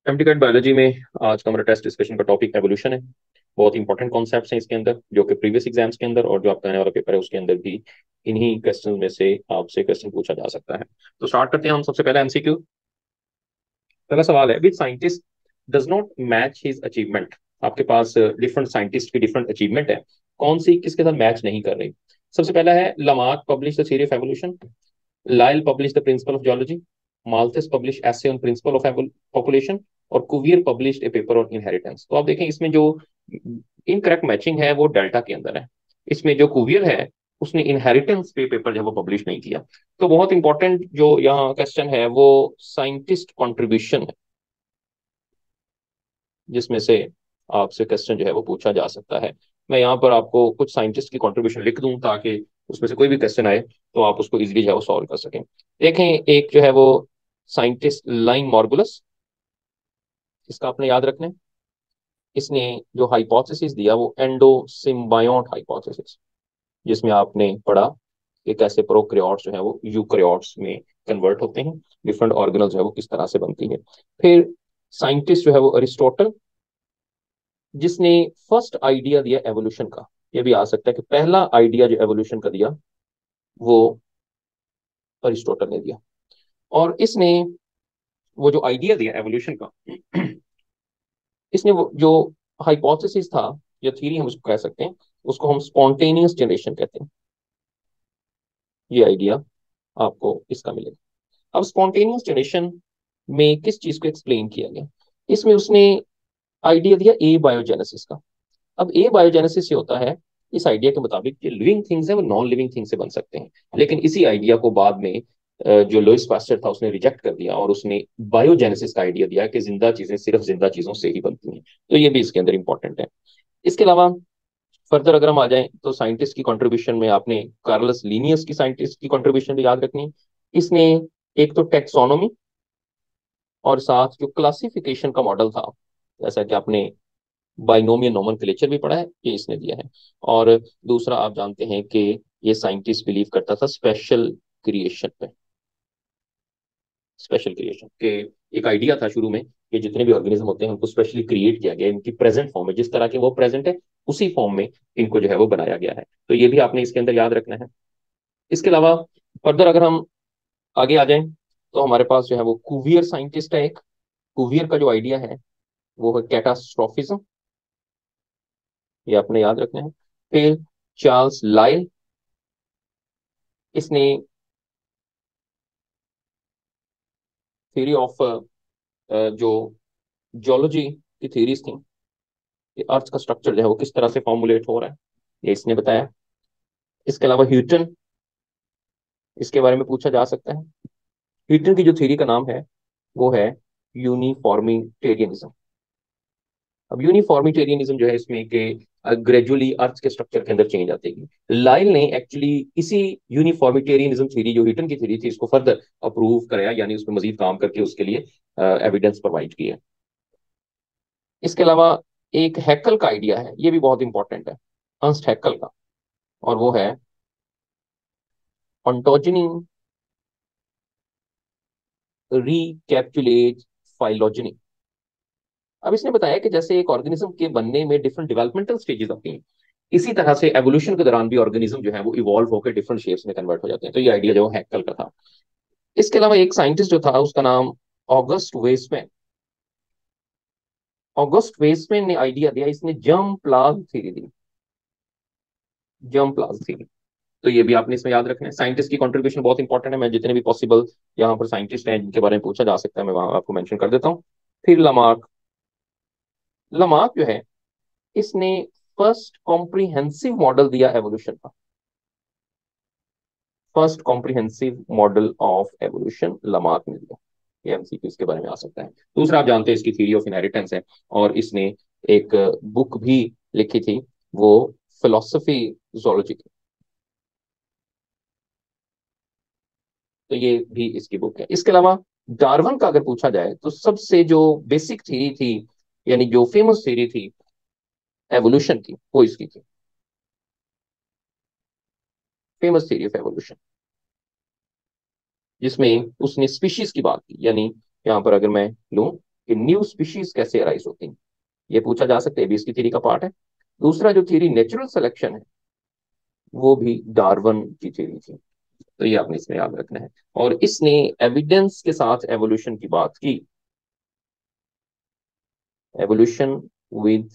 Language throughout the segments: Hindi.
एमटीकेट बायोलॉजी में आज का हमारा टेस्ट डिस्कशन का टॉपिक एवोल्यूशन है। बहुत इंपॉर्टेंट कॉन्सेप्ट्स हैं इसके अंदर, जो कि प्रीवियस एग्जाम्स के अंदर और जो आपका आने वाला पेपर है उसके अंदर भी इन्हीं क्वेश्चन में से आपसे क्वेश्चन पूछा जा सकता है। तो स्टार्ट करते हैं हम। सबसे पहले एमसीक्यू। पहला सवाल है, which scientist does not match his achievement. आपके पास डिफरेंट साइंटिस्ट की डिफरेंट अचीवमेंट है, कौन सी किसके साथ मैच नहीं कर रही। सबसे पहला है, Lamarck publish the theory of evolution, Lyell publish the principle of geology, Malthus publish essay on principle of population, और Cuvier published a paper on inheritance. तो आप देखें इसमें जो इनकरेक्ट मैचिंग है वो डेल्टा के अंदर है। इसमें जो कुवियर है उसने इनहेरिटेंस पे पेपर जो है वो पब्लिश नहीं किया। तो बहुत इंपॉर्टेंट जो यहाँ क्वेश्चन है वो साइंटिस्ट कंट्रीब्यूशन है, जिसमें से आपसे क्वेश्चन जो है वो पूछा जा सकता है। मैं यहाँ पर आपको कुछ साइंटिस्ट की कंट्रीब्यूशन लिख दूं ताकि उसमें से कोई भी क्वेश्चन आए तो आप उसको इजीली जो है वो सॉल्व कर सकें। देखें, एक जो है वो साइंटिस्ट लाइन मॉर्गुलस, इसका आपने याद रखना है। इसने जो हाइपोथेसिस दिया वो एंडो सिम्बायोट हाइपोथेसिस, जिसमें आपने पढ़ा कि कैसे प्रोकैरियोट्स जो है वो यूकैरियोट्स में कन्वर्ट होते हैं, डिफरेंट ऑर्गेनल जो है वो किस तरह से बनती है। फिर साइंटिस्ट जो है वो अरिस्टोटल, जिसने फर्स्ट आइडिया दिया एवोल्यूशन का। ये भी आ सकता है कि पहला आइडिया जो एवोल्यूशन का दिया वो अरिस्टोटल ने दिया। और इसने वो जो आइडिया दिया एवोल्यूशन का, इसने वो जो हाइपोथेसिस था या थ्योरी हम उसको कह सकते हैं, उसको हम स्पॉन्टेनियस जनरेशन कहते हैं। ये आइडिया आपको इसका मिलेगा। अब स्पॉन्टेनियस जनरेशन में किस चीज को एक्सप्लेन किया गया, इसमें उसने आइडिया दिया ए बायोजेनेसिस का। अब ए बायोजेनेसिस से होता है, इस आइडिया के मुताबिक जो लिविंग थिंग्स है वो नॉन लिविंग थिंग से बन सकते हैं। लेकिन इसी आइडिया को बाद में जो लुईस पास्चर था उसने रिजेक्ट कर दिया और उसने बायोजेनेसिस का आइडिया दिया कि जिंदा चीजें सिर्फ जिंदा चीजों से ही बनती हैं। तो ये भी इसके अंदर इंपॉर्टेंट है। इसके अलावा फर्दर अगर हम आ जाएं तो साइंटिस्ट की कंट्रीब्यूशन में आपने कार्लस लीनियस की साइंटिस्ट की कंट्रीब्यूशन भी याद रखनी है। इसने एक तो टेक्सोनोमी और साथ जो क्लासिफिकेशन का मॉडल था, जैसा कि आपने बाइनोमियल नोमेनक्लेचर भी पढ़ा है, ये इसने दिया है। और दूसरा आप जानते हैं कि ये साइंटिस्ट बिलीव करता था स्पेशल क्रिएशन पे। स्पेशल क्रिएशन के एक आइडिया था शुरू में कि जितने भी ऑर्गेनिज्म होते हैं उनको स्पेशली क्रिएट किया गया है, इनकी प्रेजेंट फॉर्म में जिस तरह के वो प्रेजेंट है उसी फॉर्म में इनको जो है वो बनाया गया है। तो ये भी आपने इसके अंदर याद रखना है। इसके अलावा फर्दर अगर हम आगे आ जाएं तो हमारे पास जो है वो कुवियर साइंटिस्ट है एक। कुवियर का जो आइडिया है वो है कैटास्ट्रोफिज्म, ये आपने याद रखना है। फिर चार्ल्स लाइल, इसने थ्योरी ऑफ जो जियोलॉजी की थ्योरीज थी कि अर्थ का स्ट्रक्चर जो है वो किस तरह से फॉर्मुलेट हो रहा है, ये इसने बताया। इसके अलावा ह्यूटन, इसके बारे में पूछा जा सकता है। ह्यूटन की जो थ्योरी का नाम है वो है यूनिफॉर्मिटेरियनिज्म। अब यूनिफॉर्मिटेरियनिज्म जो है इसमें कि ग्रेजुअली अर्थ के स्ट्रक्चर के अंदर चेंज आती है। लाइल ने एक्चुअली इसी यूनिफॉर्मिटेरियनिज्म थ्योरी जो ह्यूटन की थ्योरी थी इसको फर्दर अप्रूव कराया, यानी उस पर मजीद काम करके उसके लिए एविडेंस प्रोवाइड किया। इसके अलावा एक हैकल का आइडिया है, ये भी बहुत इंपॉर्टेंट है, अर्नस्ट हैकल का, और वो है ऑन्टोजनी रिकैप्सुलेट फाइलोजेनी। अब इसने बताया कि जैसे एक ऑर्गेनिज्म के बनने में डिफरेंट डेवलपमेंटल स्टेजेस आती हैं, इसी तरह से एवोल्यूशन के दौरान भी ऑर्गेनिज्म जो है वो इवॉल्व होकर डिफरेंट शेप्स में कन्वर्ट हो जाते हैं। तो ये आइडिया जो हैक्कल का था। इसके अलावा एक साइंटिस्ट जो था उसका नाम ऑगस्ट वेसमैन। ऑगस्ट वेसमैन ने आइडिया दिया, इसने जर्म प्लाज्म थ्योरी दी। जर्म प्लाज्म थ्योरी, तो ये भी आपने इसमें याद रखना है। साइंटिस्ट की कंट्रीब्यूशन बहुत इंपॉर्टेंट है, मैं जितने भी पॉसिबल यहाँ पर साइंटिस्ट हैं जिनके बारे में पूछा जा सकता है मैं वहां आपको मेंशन कर देता हूँ। फिर लमार्क। लमार्क जो है इसने फर्स्ट कॉम्प्रिहेंसिव मॉडल दिया एवोल्यूशन का। First comprehensive model of evolution Lamarck ने दिया। ये एमसीक्यू इसके बारे में आ सकता है। दूसरा आप जानते हैं इसकी थ्योरी ऑफ इनहेरिटेंस है, और इसने एक बुक भी लिखी थी, वो फिलोसफी जोलॉजी की। तो ये भी इसकी बुक है। इसके अलावा डार्विन का अगर पूछा जाए तो सबसे जो बेसिक थ्योरी थी, यानी जो फेमस थ्योरी थी एवोल्यूशन की, वो इसकी थी, फेमस थ्योरी ऑफ एवोल्यूशन, जिसमें उसने स्पीशीज की बात की। यानी यहाँ पर अगर मैं लूं कि न्यू स्पीशीज कैसे अराइज होती हैं, ये पूछा जा सकता है, भी इसकी थ्योरी का पार्ट है। दूसरा जो थ्योरी नेचुरल सिलेक्शन है वो भी डार्विन की थ्योरी थी, तो ये आपने इसमें याद रखना है। और इसने एविडेंस के साथ एवोल्यूशन की बात की, एवोल्यूशन विद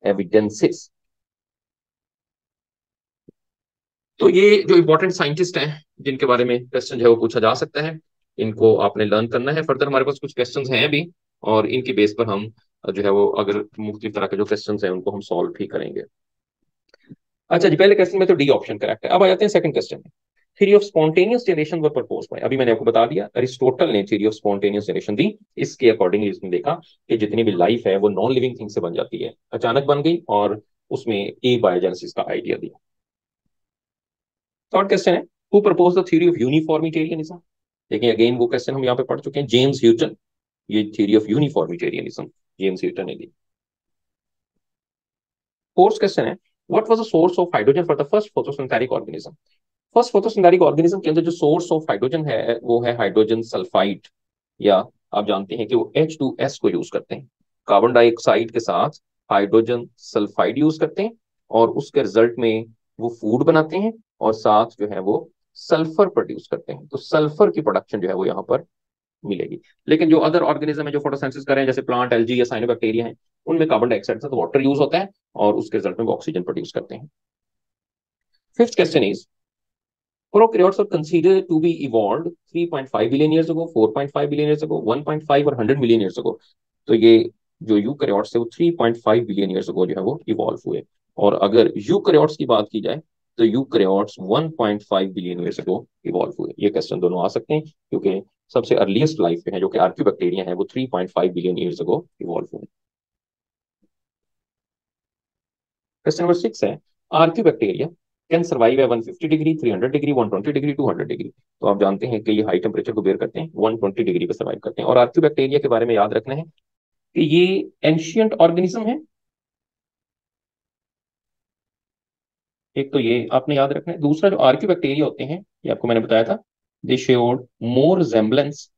एविडेंसेस। तो ये जो इंपॉर्टेंट साइंटिस्ट हैं जिनके बारे में क्वेश्चन है वो पूछा जा सकता है, इनको आपने लर्न करना है। फर्दर हमारे पास कुछ क्वेश्चंस हैं भी, और इनकी बेस पर हम जो है वो अगर मुख्तलिफ तरह के जो क्वेश्चंस हैं उनको हम सॉल्व भी करेंगे। अच्छा जी, पहले क्वेश्चन में तो डी ऑप्शन करेक्ट है। अब आ जाते हैं सेकंड क्वेश्चन में। Theory of spontaneous generation were propose by, अभी मैंने आपको बता दिया अरिस्टोटल ने थ्योरी ऑफ स्पॉन्टेनियस जनरेशन दी। इसके अकॉर्डिंगली इसने देखा कि जितनी भी लाइफ है वो नॉन लिविंग थिंग से बन जाती है, अचानक बन गई, और उसमें ए बायोजेनेसिस का आइडिया दिया। थर्ड क्वेश्चन है, who propose the theory of uniformitarianism. देखिए अगेन वो क्वेश्चन हम यहाँ पे पढ़ चुके हैं, जेम्स ह्यूटन, ये theory of uniformitarianism James Houghton ने दी। फोर्थ क्वेश्चन है, what was the source of hydrogen for the first photosynthetic organism. First photosynthetic organism के अंदर जो सोर्स ऑफ हाइड्रोजन है वो है हाइड्रोजन सल्फाइड, या आप जानते हैं कि वो H2S को यूज करते हैं, कार्बन डाइऑक्साइड के साथ हाइड्रोजन सल्फाइड यूज करते हैं, और उसके रिजल्ट में वो फूड बनाते हैं, और साथ जो है वो सल्फर प्रोड्यूस करते हैं। तो सल्फर की प्रोडक्शन जो है वो यहाँ पर मिलेगी। लेकिन जो अदर ऑर्गेनिज्म है जो फोटोसिंथेसिस कर रहे हैं, जैसे प्लांट, एल्गी या साइनोबैक्टीरिया हैं, उनमें कार्बन डाइऑक्साइड से वाटर यूज होता है, और उसके रिजल्ट में वो ऑक्सीजन प्रोड्यूस करते हैं। Fifth question is, prokaryotes are considered to be evolved 3.5 billion years ago, 4.5 billion years ago, 1.5 और 100 million years ago। तो ये जो यूकैरियोट्स है वो 3.5 बिलियन ईयर्स अगो जो है वो इवॉल्व हुए। और अगर यूकैरियोट्स की बात की जाए तो eukaryotes 1.5 billion years ago evolve हुए। ये क्वेश्चन दोनों आ सकते हैं, क्योंकि सबसे अर्लीस्ट लाइफ है जो कि आर्क्योबैक्टीरिया है वो 3.5 बिलियन ईयर्स अगो इवॉल्व हुए। क्वेश्चन नंबर 6 है, archaebacteria can survive eight 150 degree, 300 degree, 120 degree, 200 degree. तो आप जानते हैं कि ये हाई टेम्परेचर को बेयर करते हैं, 120 डिग्री पे सर्वाइव करते हैं। और आर्क्योबैक्टीरिया के बारे में याद रखना है कि ये एंशियंट ऑर्गेनिज्म है, एक तो ये आपने याद रखना है। दूसरा जो आर्क्योबैक्टीरिया होते हैं, ये आपको मैंने बताया था, they showed more resemblance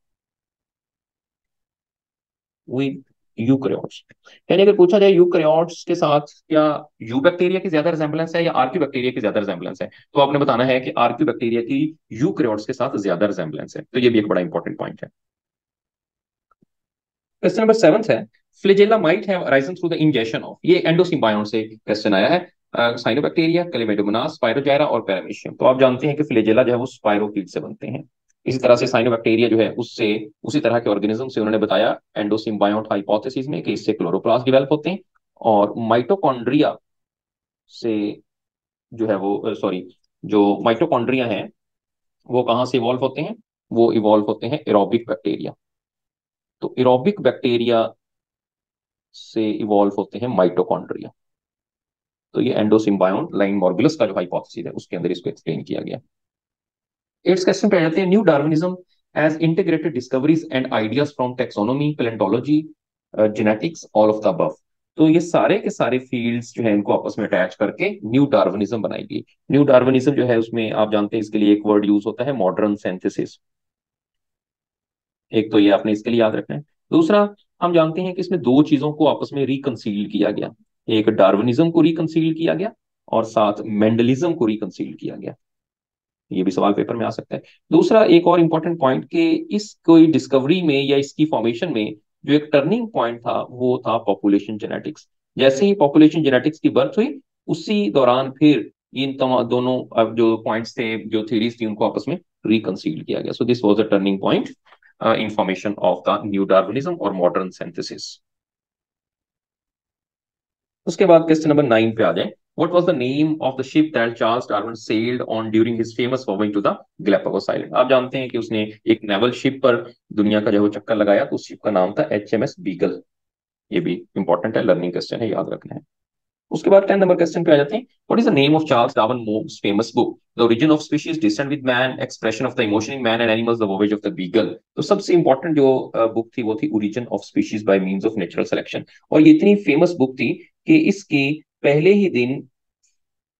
with eukaryotes. यानी अगर पूछा जाए यूकैरियोट्स के साथ क्या यूबैक्टीरिया की ज्यादा रिजेम्बलेंस है या आर्क्योबैक्टीरिया की ज्यादा रिजेम्बलेंस है, तो आपने बताना है कि आर्क्योबैक्टीरिया की यूकैरियोट्स के साथ ज्यादा रिजेम्बलेंस है। तो ये भी एक बड़ा इंपॉर्टेंट पॉइंट है। क्वेश्चन नंबर 7 है, flagella might have arisen through the injection of, ये एंडोसिम्बायोन से क्वेश्चन आया है। साइनोबैक्टीरिया, क्लेमिडोमोनास, स्पाइरोजाइरा और पैरामीशियम। तो आप जानते हैं कि फ्लैजेला जो है वो स्पाइरोकीट से बनते हैं। इसी तरह से साइनोबैक्टीरिया जो है उससे उसी तरह के ऑर्गेनिज्म से उन्होंने बताया एंडोसिम्बायोट हाइपोथेसिस में कि इससे क्लोरोप्लास्ट डेवलप होते हैं। और माइटोकॉन्ड्रिया से जो है वो सॉरी, जो माइटोकॉन्ड्रिया है वो कहाँ से इवॉल्व होते हैं, वो इवॉल्व होते हैं एरोबिक बैक्टीरिया। तो एरोबिक बैक्टीरिया से इवॉल्व होते हैं माइटोकॉन्ड्रिया। तो ये एंडोसिम्बायोन लाइन मॉर्गुलस का जो हाइपोथेसिस है उसके अंदर इसको एक्सप्लेन किया गया। एट्थ क्वेश्चन पे आ जाते हैं, new Darwinism as integrated discoveries and ideas from taxonomy, palaeontology, genetics, all of the above. तो ये सारे के सारे फील्ड्स जो है इनको आपस में अटैच करके न्यू डार्विनिज्म बनाएगी। न्यू डार्विनिज्म जो है उसमें आप जानते हैं इसके लिए एक वर्ड यूज होता है, मॉडर्न सिंथेसिस। एक तो ये आपने इसके लिए याद रखना है। दूसरा, हम जानते हैं कि इसमें दो चीजों को आपस में रिकंसील किया गया, एक डार्विनिज्म को रिकंसील किया गया और साथ मेंडलिज्म को रिकंसील किया गया। ये भी सवाल पेपर में आ सकता है। दूसरा एक और इंपॉर्टेंट पॉइंट कि इस कोई डिस्कवरी में या इसकी फॉर्मेशन में जो एक टर्निंग पॉइंट था वो था पॉपुलेशन जेनेटिक्स। जैसे ही पॉपुलेशन जेनेटिक्स की बर्थ हुई उसी दौरान फिर इन तमाम दोनों जो पॉइंट्स थे, जो थ्योरीज थी, उनको आपस में रिकंसील किया गया। So this was the turning point in formation of the new Darwinism और मॉडर्न सिंथेसिस। उसके बाद क्वेश्चन नंबर 9 पे आ जाए, what was the name of the ship that Charles Darwin sailed on during his famous voyage to the Galapagos island. आप जानते हैं कि उसने एक नेवल शिप पर दुनिया का जो वो चक्कर लगाया, तो उस शिप का नाम था HMS बीगल। ये भी इंपॉर्टेंट है, लर्निंग क्वेश्चन है, याद रखना है। उसके बाद 10 नंबर क्वेश्चन पे आ जाते हैं, what is the name of Charles Darwin most famous book, the origin of species, descent with man, expression of the emotion in man and animals, the voyage of the Beagle. तो सबसे इंपॉर्टेंट जो बुक थी वो थी origin of species by means of natural selection. और ये इतनी फेमस बुक थी कि इसकी पहले ही दिन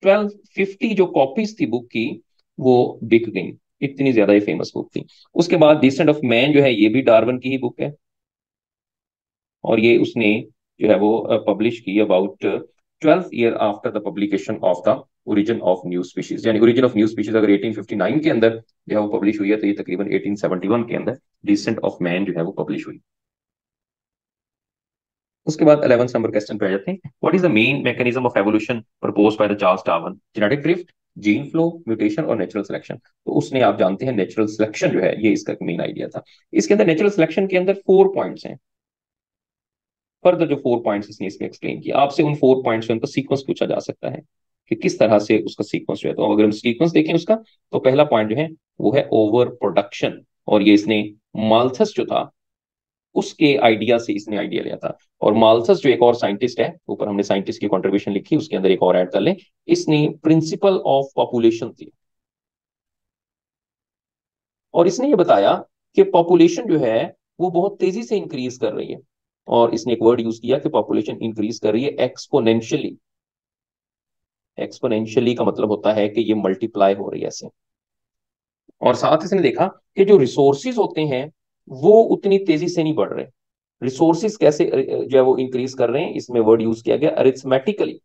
1250 जो कॉपीज थी बुक की वो बिक गई, इतनी ज्यादा ये फेमस बुक थी। उसके बाद डिसेंट ऑफ मैन जो है ये भी डार्विन की ही बुक है। और ये उसने जो है वो पब्लिश की about 12 year after the publication of the origin of new species. यानी ओरिजिन ऑफ न्यू स्पीशीज अगर 1859 के अंदर जो है वो पब्लिश हुई है, तो ये तकरीबन 1871 के अंदर डिसेंट ऑफ मैन जो है वो पब्लिश हुई। उसके बाद 11th नंबर क्वेश्चन पे आ जाते हैं। What is the main mechanism of evolution proposed by the Charles Darwin? Genetic drift, gene flow, mutation और नेचुरल सिलेक्शन। तो उसने, आप जानते हैं, नेचुरल सिलेक्शन जो है ये इसका मेन आइडिया था। इसके अंदर नेचुरल सिलेक्शन के अंदर 4 पॉइंट्स हैं। फर्दर जो 4 पॉइंट्स इसने इसमें एक्सप्लेन किया, आपसे उन 4 पॉइंट्स में उनका सीक्वेंस पूछा जा सकता है कि किस तरह से उसका सीक्वेंस जो है। तो अगर हम सीक्वेंस देखें उसका, तो पहला पॉइंट जो है वो है ओवर प्रोडक्शन। और ये इसने माल्थस जो था उसके आइडिया से इसने आइडिया लिया था। और माल्थस जो एक और साइंटिस्ट है, ऊपर हमने साइंटिस्ट की कंट्रीब्यूशन लिखी, उसके अंदर एक और ऐड कर लें, इसने प्रिंसिपल ऑफ पॉपुलेशन थी। और इसने ये बताया कि पॉपुलेशन जो है वो बहुत तेजी से इंक्रीज कर रही है। और इसने एक वर्ड यूज किया कि पॉपुलेशन इंक्रीज कर रही है एक्सपोनेंशियली। एक्सपोनेंशियली का मतलब होता है कि ये मल्टीप्लाई हो रही है ऐसे। और साथ इसने देखा कि जो रिसोर्सिस होते हैं वो उतनी तेजी से नहीं बढ़ रहे। रिसोर्सिस कैसे जो है वो इंक्रीज कर रहे हैं, इसमें वर्ड यूज किया गया अरिथमेटिकली।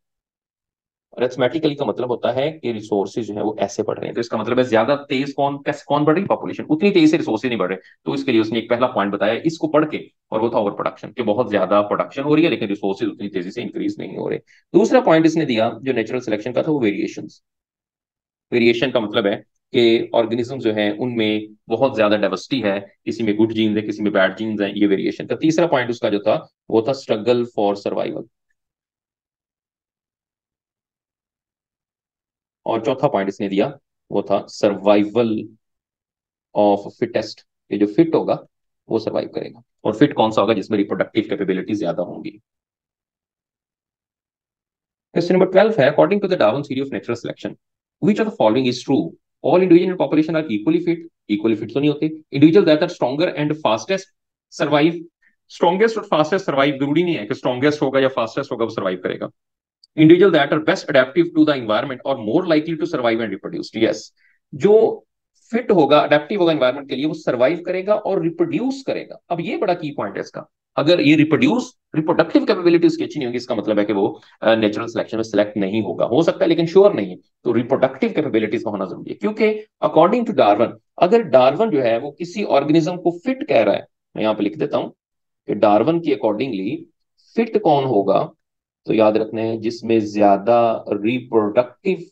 अरिथमेटिकली का मतलब होता है कि रिसोर्सेज जो है वो ऐसे बढ़ रहे हैं। तो इसका मतलब है ज्यादा तेज कौन बढ़ रही, पॉपुलेशन, उतनी तेजी से रिसोर्सेज नहीं बढ़ रहे। तो इसके लिए उसने एक पहला पॉइंट बताया इसको पढ़ के, और वो था ओवर प्रोडक्शन, कि बहुत ज्यादा प्रोडक्शन हो रही है लेकिन रिसोर्सेज उतनी तेजी से इंक्रीज नहीं हो रहे। दूसरा पॉइंट इसने दिया जो नेचुरल सिलेक्शन का था, वो वेरिएशन। वेरिएशन का मतलब है कि ऑर्गेनिज्म जो है उनमें बहुत ज्यादा डाइवर्सिटी है, किसी में गुड जीन्स है, किसी में बैड जीन्स है, ये वेरिएशन का। तीसरा पॉइंट उसका जो था वो था स्ट्रगल फॉर सर्वाइवल। और चौथा पॉइंट इसने दिया वो था सर्वाइवल ऑफ फिटेस्ट। ये जो फिट होगा वो सर्वाइव करेगा। और फिट कौन सा होगा? जिसमें रिप्रोडक्टिव कैपेबिलिटी ज्यादा होंगी। क्वेश्चन नंबर 12 है, according to the Darwin theory of natural selection which of the following is true? All individual in population are equally fit. Equally fit तो नहीं होते। Individual that are stronger and fastest survive. Strongest और फास्टेस्ट सर्वाइव जरूरी नहीं है कि स्ट्रॉन्गेस्ट होगा या फास्टेस्ट होगा वो सर्वाइव करेगा। Individual that are best adaptive to the environment और more likely to survive and reproduce. Yes, जो फिट होगा, अडेप्टिव होगा एनवायरमेंट के लिए, वो सर्वाइव करेगा और रिप्रोड्यूस करेगा। अब ये बड़ा की पॉइंट है इसका। अगर ये रिप्रोडक्टिव कैपेबिलिटी उसकी अच्छी नहीं होगी, इसका मतलब है कि वो नेचुरल सिलेक्शन में सिलेक्ट नहीं होगा। हो सकता है लेकिन श्योर नहीं है। तो रिप्रोडक्टिव कैपेबिलिटीज का होना जरूरी है, क्योंकि अकॉर्डिंग टू डार्विन, अगर डार्विन जो है वो किसी ऑर्गेनिज्म को फिट कह रहा है, मैं यहाँ पे लिख देता हूं कि डार्विन की अकॉर्डिंगली फिट कौन होगा, तो याद रखना है जिसमें ज्यादा रिप्रोडक्टिव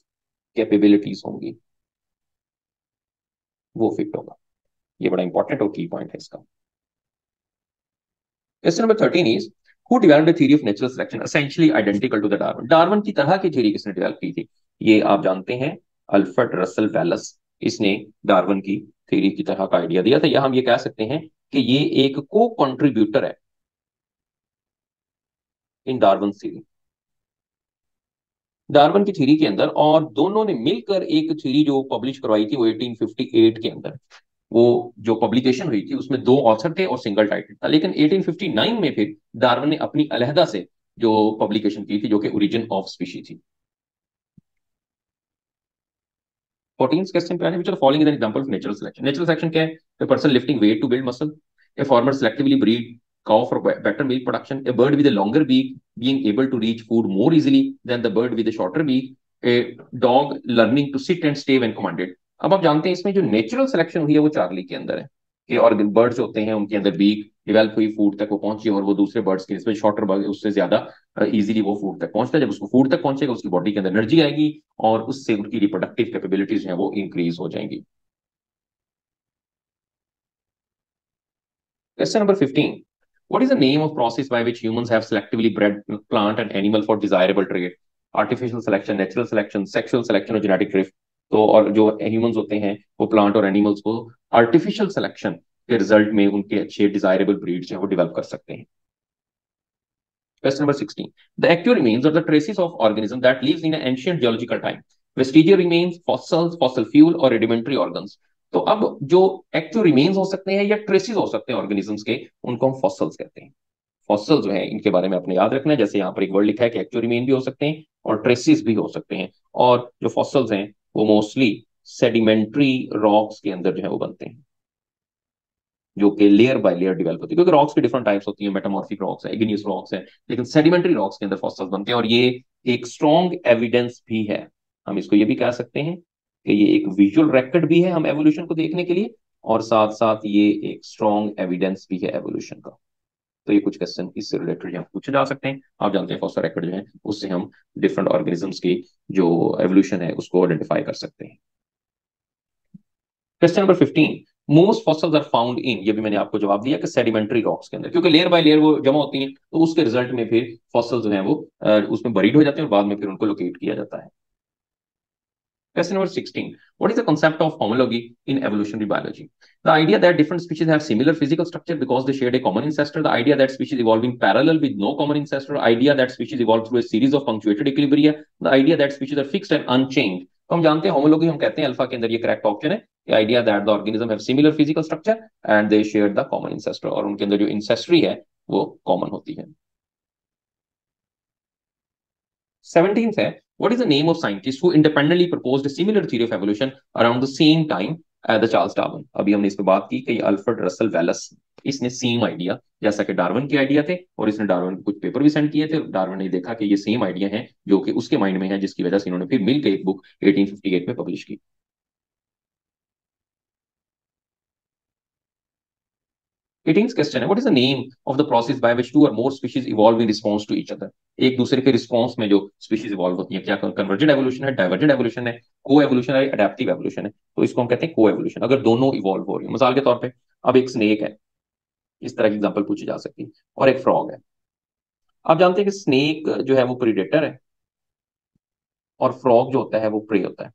कैपेबिलिटीज होंगी वो फिट होगा। ये बड़ा इंपॉर्टेंट और की पॉइंट है इसका। Question number 13 is who developed the theory of natural selection essentially identical to the Darwin? Darwin की तरह की थ्योरी किसने डेवलप की थी? ये आप जानते हैं, अल्फ्रेड रसल वेलस। इसने डार्विन की थ्योरी की तरह का आइडिया दिया था, या हम ये कह सकते हैं कि ये एक को कंट्रीब्यूटर है इन डार्विन थ्योरी। डार्विन की थ्योरी के अंदर, और दोनों ने मिलकर एक थ्योरी जो पब्लिश करवाई थी वो 1858 के अंदर। वो जो पब्लिकेशन हुई थी उसमें दो ऑथर थे और सिंगल टाइटल था। लेकिन 1859 में फिर डार्विन ने अपनी अलहदा से जो पब्लिकेशन की थी, जो कि ओरिजिन ऑफ स्पीशी थी। 14th क्वेश्चन पे आने, which are following is an example of natural selection? Natural selection क्या है? A person lifting weight to build muscle, a farmer selectively breed cow for better milk production, a bird with a longer beak being able to reach food more easily than the bird with a shorter beak, a dog learning to sit and stay when commanded। अब आप जानते हैं इसमें जो नेचुरल सिलेक्शन हुई है वो चार्ली के अंदर है, कि और बर्ड्स होते हैं उनके अंदर बीक डिवेल्प हुई, फूड तक वो पहुंची, और वो दूसरे बर्ड्स के इसमें शॉर्टर बर्ड उससे ज्यादा इजीली वो फूड तक पहुंचता है। जब उसको फूड तक पहुंचेगा उसकी बॉडी के अंदर एनर्जी आएगी और उससे उनकी रिप्रोडक्टिव कैपेबिलिटीज हैं वो इंक्रीज हो जाएंगी। Question number 15. What is the name of process by which humans have selectively bred plant and animal for desirable trait? Artificial selection, natural selection, sexual selection और genetic drift। तो और जो ह्यूमंस होते हैं वो प्लांट और एनिमल्स को आर्टिफिशियल सिलेक्शन के रिजल्ट में उनके अच्छे डिजायरेबल ब्रीड्स हैं वो डेवलप कर सकते हैं। Question number 16. The actual remains are the traces of organism that lives in an ancient geological time. Vestigial remains, fossils, fossil fuel और rudimentary organs। तो अब जो एक्चुअल रिमेन्स हो सकते हैं या ट्रेसेस हो सकते हैं ऑर्गेनिजम्स के, उनको हम फॉसल्स कहते हैं। फॉसल जो है इनके बारे में अपने याद रखना है, जैसे यहाँ पर एक वर्ड लिखा है कि एक्चुअल रिमेन भी हो सकते हैं और ट्रेसेस भी हो सकते हैं। और जो फॉसल्स हैं वो मोस्टली सेडिमेंट्री रॉक्स के अंदर जो है वो बनते हैं। जो कि लेयर बाय लेयर डेवलप होती है, क्योंकि रॉक्स की डिफरेंट टाइप्स होती हैं, मेटामॉर्फिक रॉक्स है, इग्नियस रॉक्स है, लेकिन सेडिमेंट्री रॉक्स के अंदर फॉसिल्स बनते हैं। और ये एक स्ट्रॉन्ग एविडेंस भी है, हम इसको ये भी कह सकते हैं कि ये एक विजुअल रिकॉर्ड भी है हम एवोल्यूशन को देखने के लिए, और साथ साथ ये एक स्ट्रॉन्ग एविडेंस भी है एवोल्यूशन का। तो ये कुछ क्वेश्चन इससे रिलेटेड यहाँ पूछे जा सकते हैं। आप जानते हैं फॉसिल रिकॉर्ड जो है उससे हम डिफरेंट ऑर्गेनिजम्स की जो एवोल्यूशन है उसको आइडेंटिफाई कर सकते हैं। Question number 15, most fossils are found in, ये भी मैंने आपको जवाब दिया कि सेडिमेंट्री रॉक्स के अंदर, क्योंकि लेयर बाय लेयर वो जमा होती हैं, तो उसके रिजल्ट में फिर फॉसिल्स जो हैं वो उसमें बरीड हो जाते हैं और बाद में फिर उनको लोकेट किया जाता है। Question number 16. What is the concept of homology in evolutionary biology? The idea that different species have similar physical structure because they shared a common ancestor, the idea that species evolve in parallel with no common ancestor, the idea that species evolve through a series of punctuated equilibria, the idea that species are fixed and unchanged. तो हम जानते हैं homology हम कहते हैं अल्फा के अंदर ये करेक्ट ऑप्शन है। The idea that the organism have similar physical structure and they share the common ancestor, और उनके अंदर जो ancestry है वो common होती है। 17th है, what is the name of scientist who independently proposed a similar theory of evolution around the same time as the Charles Darwin? अभी हमने इस पे बात की कि अल्फ्रेड रसल वेलस, इसने सेम आइडिया जैसा कि डार्विन के आइडिया थे, और इसने डार्विन को कुछ पेपर भी सेंड किए थे, डार्विन ने देखा कि ये सेम आइडिया है जो कि उसके माइंड में है, जिसकी वजह से इन्होंने फिर मिलकर एक बुक 1858 में पब्लिश की। 18th क्वेश्चन है, what is the name of the process by which two और more species evolve in response to each other? एक दूसरे के रिस्पांस में जो स्पीशीज इवॉल्व होती हैं, क्या कन्वर्जेंट एवोल्यूशन है, डाइवर्जेंट एवोल्यूशन है, को एवोल्यूशन है, अडैप्टिव एवोल्यूशन है? तो इसको हम कहते हैं को एवोल्यूशन, अगर दोनों इवॉल्व हो रही है। मिसाल के तौर पे अब एक स्नेक है, इस तरह की एग्जांपल पूछी जा सकती है, और एक फ्रॉग है। आप जानते हैं कि स्नेक जो है वो प्रीडेटर है और फ्रॉग जो होता है वो प्रे होता है,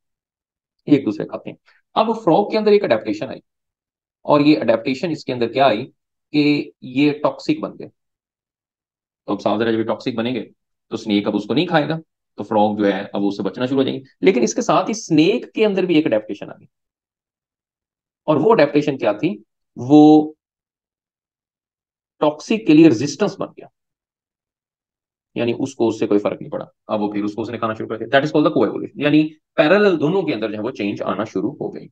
ये एक दूसरे खाते हैं। अब फ्रॉग के अंदर एक अडेप्टेशन आई, और ये अडेप्टेशन इसके अंदर क्या आई कि ये टॉक्सिक बन गए। तो अब सावधान, जब टॉक्सिक बनेंगे तो स्नेक अब उसको नहीं खाएगा, तो फ्रॉग जो है अब उससे बचना शुरू हो जाएंगे। लेकिन इसके साथ ही स्नेक के अंदर भी एक अडेप्टेशन आ गई, और वो अडेप्टेशन क्या थी, वो टॉक्सिक के लिए रेजिस्टेंस बन गया, यानी उसको उससे कोई फर्क नहीं पड़ा, अब वो फिर उसको उसने खाना शुरू कर दिया। That is called the coevolution, यानी पैरेलल दोनों के अंदर जो है वो चेंज आना शुरू हो गई।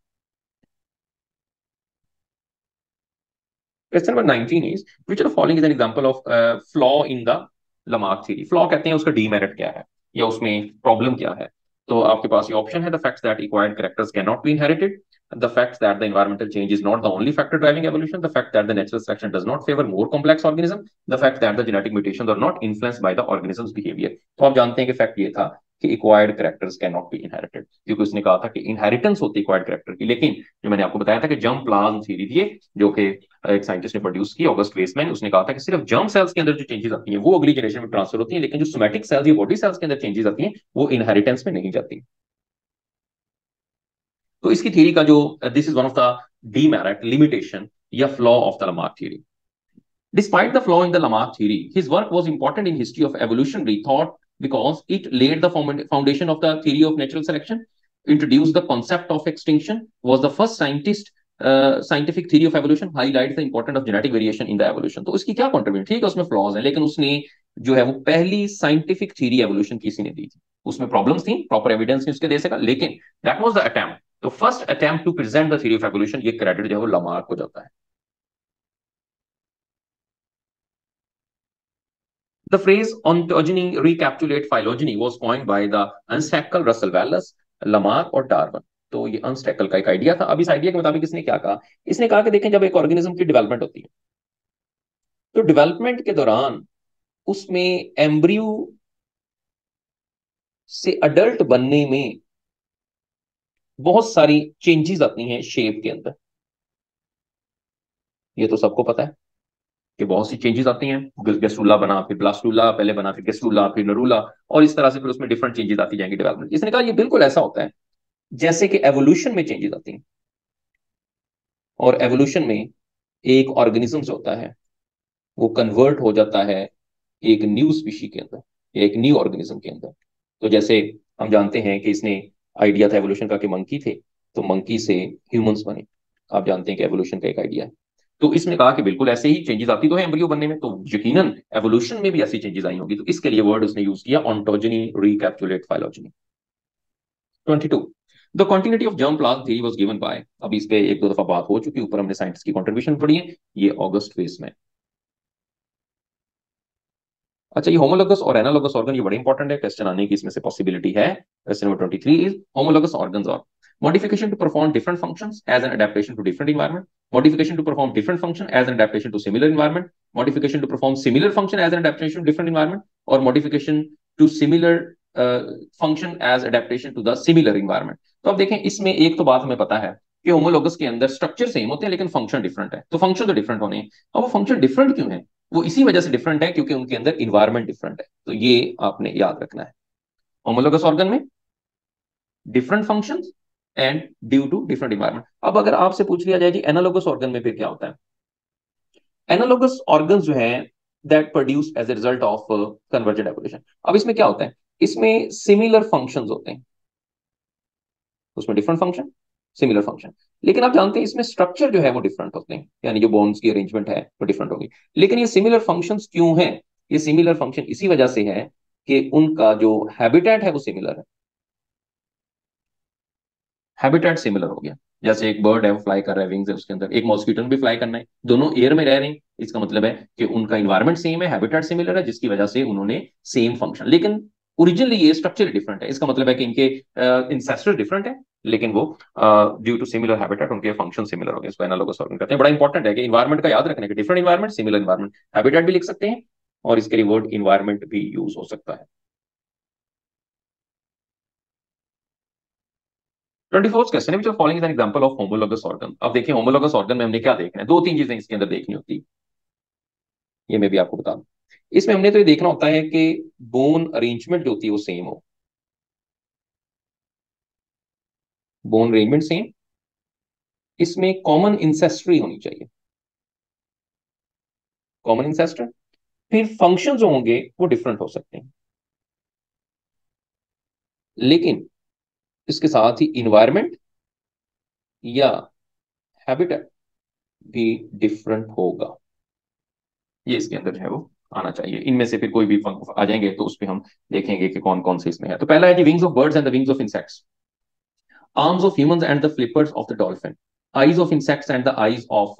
Question number 19 is which of the following is an example of flaw in the Lamarck theory? Flaw कहते हैं उसका डीमेरिट क्या है या उसमें प्रॉब्लम क्या है? तो आपके पास ये ऑप्शन है, the fact that acquired characters can not be inherited, the fact that the environmental change is not the only factor driving evolution, the fact that the natural selection does not favor more complex organisms, the fact that the genetic mutations are not influenced by the organism's behavior। तो आप जानते हैं कि फैक्ट ये था कि acquired characters can not be inherited, क्योंकि उसने कहा था कि इनहेरिटेंस होती है एक्वायर्ड कैरेक्टर की। लेकिन जो मैंने आपको बताया था कि जर्म प्लाज्म थ्योरी थी, जो कि एक साइंटिस्ट ने प्रोड्यूस की, ऑगस्ट वेसमैन, उसने कहा था कि सिर्फ जर्म सेल्स के अंदर जो चेंजेस आती हैं वो अगली जनरेशन में ट्रांसफर होती हैं, लेकिन जो सोमैटिक सेल्स या बॉडी सेल्स के अंदर चेंजेस आती हैं वो इनहेरिटेंस में नहीं जाती। तो इसकी थ्योरी का जो this is one of the demerit, limitation या flaw of the Lamarck theory. Despite the flaw in the Lamarck theory, his work was important in history of evolutionary thought because it laid the foundation of the theory of natural selection, introduced the concept of extinction, was the first scientific theory of evolution, highlights the importance of genetic variation in the evolution। तो उसकी क्या contribution, ठीक है उसमें flaws हैं, लेकिन उसने जो है वो पहली scientific theory evolution किसी ने दी थी। उसमें problems थी, proper evidence नहीं उसके दे सका, लेकिन that was the attempt, तो first attempt to present the theory of evolution, ये क्रेडिट जो है वो लमार्क हो जाता है। The phrase ontogeny recapitulate phylogeny was coined by the Unstackel, Russell Wallace, Lamarck और डार्विन। तो ये अनस्टैकल का एक आइडिया था। अब इस आइडिया के मुताबिक इसने क्या कहा, इसने कहा कि देखें जब एक ऑर्गेनिज्म की डेवलपमेंट होती है तो डेवलपमेंट के दौरान उसमें एम्ब्रियो से अडल्ट बनने में बहुत सारी चेंजेस आती हैं शेप के अंदर, ये तो सबको पता है कि बहुत सी चेंजेस आती हैं। गेस्ट्रूला बना, फिर ब्लास्टूला पहले बना, फिर गेस्ट्रूला, फिर नरूला, और इस तरह से फिर उसमें डिफरेंट चेंजेस आती जाएंगी डेवलपमेंट। इसने कहा ये बिल्कुल ऐसा होता है जैसे कि एवोल्यूशन में चेंजेस आती हैं, और एवोल्यूशन में एक ऑर्गेनिज्म जो होता है वो कन्वर्ट हो जाता है एक न्यू स्पीशी के अंदर या एक न्यू ऑर्गेनिज्म के अंदर। तो जैसे हम जानते हैं कि इसने आइडिया था एवोल्यूशन का कि मंकी थे, तो मंकी से ह्यूमंस बने, आप जानते हैं कि एवोल्यूशन का एक आइडिया है। तो इसने कहा कि बिल्कुल ऐसे ही चेंजेस आती तो है एम्ब्रियो बनने में, तो यकीनन एवोल्यूशन में भी ऐसी चेंजेस आई होगी, तो इसके लिए वर्ड उसने यूज किया ontogeny recapitulate phylogeny. 22 the continuity of germ plasm theory was given by, अब इस पे एक दो दफा बात हो चुकी, ऊपर हमने साइंटिस्ट की कंट्रीब्यूशन पढ़ी है, ये ऑगस्ट फेस में। अच्छा, ये होमोलोगस और एनालोगस ऑर्गन ये बड़े इंपॉर्टेंट है, क्वेश्चन आने की इसमें से पॉसिबिलिटी है। Question number 23 is homologous organs are modification to perform different functions as an adaptation to different environment, modification to perform different function as an adaptation to similar environment, modification to perform similar function as an adaptation to different environment, or modification to similar function as adaptation to the similar environment। तो अब देखें, इसमें एक तो बात हमें पता है कि होमोलोगस के अंदर स्ट्रक्चर सेम होते हैं लेकिन फंक्शन डिफरेंट है, तो फंक्शन तो डिफरेंट होने हैं। अब वो फंक्शन डिफरेंट क्यों है? वो इसी वजह से डिफरेंट है क्योंकि उनके अंदर इन्वायरमेंट डिफरेंट है, तो ये आपने याद रखना है। होमोलोगस ऑर्गन में different functions and due to different environment. अब अगर आपसे पूछ लिया जाए कि एनालोगस ऑर्गन में फिर क्या होता है? एनालोगस ऑर्गन जो है that produce as a result of convergent evolution. अब इसमें क्या होता है? इसमें सिमिलर फंक्शंस होते हैं, उसमें डिफरेंट फंक्शन सिमिलर फंक्शन, लेकिन आप जानते हैं इसमें स्ट्रक्चर जो है वो डिफरेंट होते हैं, यानी जो बोन्स की अरेंजमेंट है वो डिफरेंट होगी। लेकिन ये सिमिलर फंक्शंस क्यों हैं? ये सिमिलर फंक्शन इसी वजह से है कि उनका जो हैबिटेट है वो सिमिलर है। हैबिटेट सिमिलर हो गया, जैसे एक बर्ड है वो फ्लाई कर रहा है, विंग्स है उसके अंदर, एक मॉस्किटो भी फ्लाई करना है, दोनों एयर में रह रहे हैं, इसका मतलब है कि उनका इन्वायरमेंट सेम है, हैबिटेट सिमिलर है, जिसकी वजह से उन्होंने सेम फंक्शन, लेकिन ओरिजिनली ये स्ट्रक्चर डिफरेंट है। इसका मतलब है कि इनके इंसेस्टर डिफरेंट है, लेकिन वो ड्यू टू सिमिलर हैबिटेट उनके फंक्शन सिमिलर हो गए। इसको एनालोगस ऑर्गन कहते हैं। बड़ा इंपॉर्टेंट है कि इन्वायरमेंट का याद रखने के, different environment similar environment, habitat भी लिख सकते हैं और इसके लिए वर्ड इन्वायरमेंट भी यूज हो सकता है। 24th क्वेश्चन है, which following is an example of homologous organ. अब देखिए होमोलोगस ऑर्गन में हमने क्या देखना है, दो तीन चीजें इसके अंदर देखनी होती है, ये मैं भी आपको बता दूं। इसमें हमने तो ये देखना होता है कि बोन अरेंजमेंट जो होती है वो सेम हो, बोन अरेंजमेंट सेम, इसमें कॉमन इंसेस्ट्री होनी चाहिए, कॉमन इंसेस्टर। फिर फंक्शन जो होंगे वो डिफरेंट हो सकते हैं, लेकिन इसके साथ ही इन्वायरमेंट या हैबिटेट भी डिफरेंट होगा, ये इसके अंदर जो है वो आना चाहिए। इनमें से फिर कोई भी आ जाएंगे तो उस पर हम देखेंगे कि कौन कौन से इसमें है। तो पहला है कि wings of birds and the wings of insects, arms of humans and the flippers of the dolphin, eyes of insects and the eyes of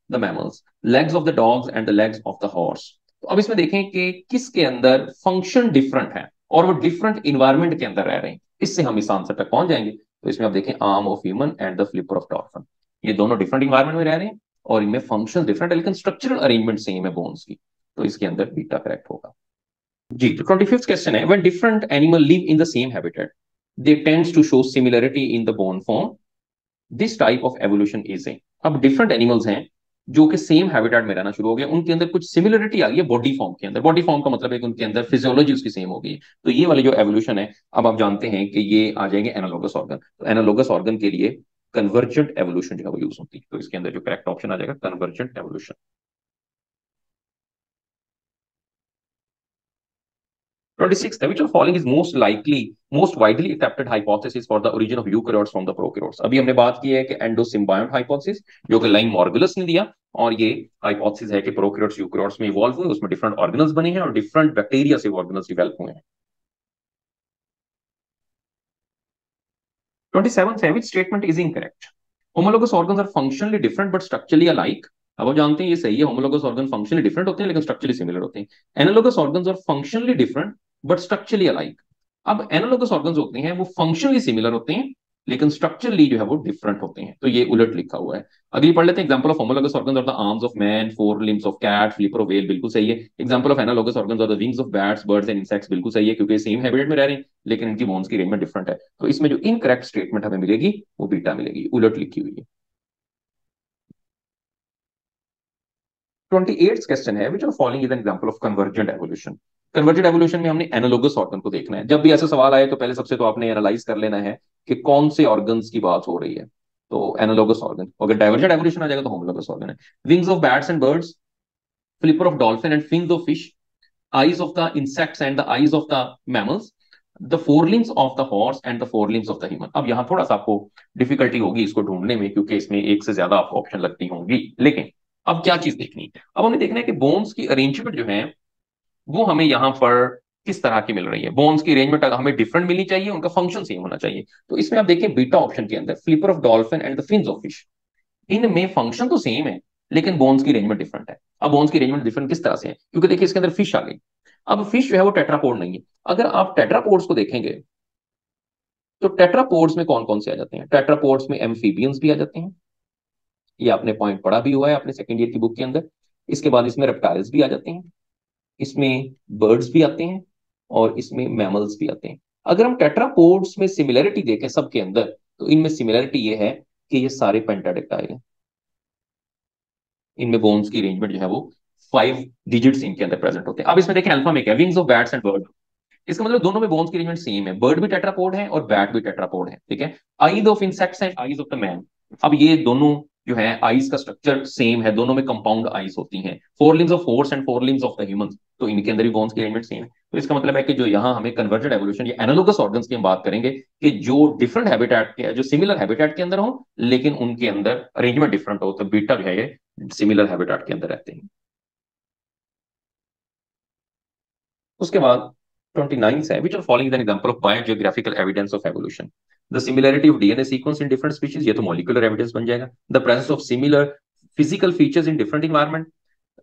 the mammals, legs of the dogs and the legs of the horse। तो अब इसमें देखें कि किसके अंदर फंक्शन डिफरेंट है और वो डिफरेंट इन्वायरमेंट के अंदर रह रहे हैं, इससे हम इस आंसर तक पहुंच जाएंगे। तो इसमें आप देखें arm of human and the flipper of dolphin, ये दोनों डिफरेंट इन्वायरमेंट में रह रहे हैं और इनमें फंक्शन डिफरेंट है, लेकिन स्ट्रक्चरल अरेंजमेंट सेम है बोन्स की, तो इसके अंदर बीटा करेक्ट होगा जी। तो 25th क्वेश्चन है, when different animal live in the same habitat they tends to show similarity in the bone form, this type of evolution is a. अब डिफरेंट एनिमल्स हैं जो कि सेम हैबिटेट में रहना शुरू हो गए, उनके अंदर कुछ सिमिलरिटी आ गई है बॉडी फॉर्म के अंदर। बॉडी फॉर्म का मतलब है कि उनके अंदर फिजियोलॉजी उसकी सेम हो गई, तो ये वाली जो एवोल्यूशन है, अब आप जानते हैं कि ये आ जाएंगे एनालोगस ऑर्गन। तो एनालोगस ऑर्गन के लिए कन्वर्जेंट एवोल्यूशन जो है वो यूज होती है, तो इसके अंदर जो करेक्ट ऑप्शन आ जाएगा convergent evolution. 26th, which of following is most widely accepted hypothesis for the origin of eukaryotes from the prokaryotes। अभी हमने बात की है कि एंडोसिम्बायोट हाइपोथेसिस जो कि लाइन मॉर्गुलस ने दिया, और ये हाइपोथेसिस है कि प्रोकैरियोट्स यूकैरियोट्स में इवॉल्व हुए, उसमें डिफरेंट ऑर्गेनल्स बने हैं और डिफरेंट बैक्टीरिया से ऑर्गेनल्स डेवलप हुए हैं। 27th है, which statement is incorrect? Homologous organs are functionally different but structurally alike। अब आप जानते हैं ये सही है, होमोलोगस ऑर्गन फंक्शनली डिफरेंट होते हैं लेकिन स्ट्रक्चरली सिमिलर होते हैं। Analogous organs are functionally different but structurally alike. अब एनालोगस ऑर्गन्स होते हैं वो फंक्शनली सिमिलर होते हैं लेकिन स्ट्रक्चरली जो है वो डिफरेंट होते हैं, तो ये उलट लिखा हुआ है। अगली पढ़ लेते हैं, example of homologous organs are the arms of man, forelimbs of cat, flipper of whale, बिल्कुल सही है। Example of analogous organs are the wings of bats, birds and insects, बिल्कुल सही है क्योंकि सेम हैबिटेट में रह रहे हैं लेकिन इनकी बोन्स की अरेंजमेंट डिफरेंट है, तो इसमें जो इनकरेक्ट स्टेटमेंट हमें मिलेगी वो बीटा मिलेगी, उलट लिखी हुई है। 28th क्वेश्चन है, which of following is an example of convergent evolution। Convergent evolution में हमने एनालोगस ऑर्गन को देखना है। जब भी ऐसा सवाल आए तो पहले सबसे तो आपने एनालाइज कर लेना है कि कौन से ऑर्गन्स की बात हो रही है, तो एनालोगस ऑर्गन। अगर डाइवर्जेंट एवोल्यूशन आ जाएगा तो होमोलोगस ऑर्गन है। Wings of bats and birds, flipper of dolphin and fins of fish, eyes of the insects and the eyes of the mammals, the forelimbs of the horse and the forelimbs of the human। अब यहां थोड़ा सा आपको डिफिकल्टी होगी इसको ढूंढने में क्योंकि इसमें एक से ज्यादा आपको ऑप्शन लगती होंगी, लेकिन अब क्या चीज देखनी है, अब हमें देखना है कि बोन्स की अरेंजमेंट जो है वो हमें यहां पर किस तरह की मिल रही है। बोन्स की अरेंजमेंट हमें डिफरेंट मिलनी चाहिए, उनका फंक्शन सेम होना चाहिए। तो इसमें आप देखिए बीटा ऑप्शन के अंदर flipper of dolphin and the fins of fish, इनमें फंक्शन तो सेम है लेकिन बोन्स की अरेंजमेंट डिफरेंट है। अब बोन्स की अरेंजमेंट डिफरेंट किस तरह से है, क्योंकि देखिए इसके अंदर फिश आ गई। अब फिश जो है वो टेट्रापोड नहीं है। अगर आप टेट्रापोड्स को देखेंगे तो टेट्रापोड्स में कौन कौन से आ जाते हैं, टेट्रापोड्स में एम्फीबियंस भी आ जाते हैं, ये आपने पॉइंट पढ़ा भी हुआ है अपने सेकेंड ईयर की बुक के अंदर। इसके बाद इसमें रेप्टाइल्स भी आ जाते हैं, इसमें बर्ड्स भी आते हैं, और इसमें मैमल्स भी आते हैं। अगर हम टेट्रापोड्स में सिमिलरिटी देखें सबके अंदर, तो इनमें सिमिलरिटी ये है कि ये सारे पेंटाडेक्टाइल हैं। इनमें बोन्स की अरेंजमेंट जो है वो 5 डिजिट्स इनके अंदर प्रेजेंट होते हैं। अब इसमें देखें अल्फा में क्या, wings of bats and bird, इसका मतलब दोनों में बोन्स की अरेंजमेंट सेम है। बर्ड भी टेट्रापोड है और बैट भी टेट्रापोड है, ठीक है। Eyes of insects and eyes of the man, अब ये दोनों जो है आईज का स्ट्रक्चर सेम है, दोनों में कंपाउंड आईज होती हैं। Four limbs of horse and four limbs of the humans, तो इनके अंदर भी बोन्स की अरेंजमेंट सेम है। तो इसका मतलब है कि जो यहाँ हमें कन्वर्जेंट एवोल्यूशन या एनालोगस ऑर्गन्स की हम बात करेंगे कि जो डिफरेंट हैबिटेट के, जो सिमिलर हैबिटेट के अंदर हो लेकिन उनके अंदर अरेंजमेंट डिफरेंट हो, तो बीटा जो है ये सिमिलर हैबिटेट के अंदर रहते हैं। उसके बाद 29 है, which are following an example of biogeographical evidence of evolution. The similarity of DNA sequence in different species, ये तो मॉलिक्यूलर एविडेंस बन जाएगा। The presence of similar physical features in different environment,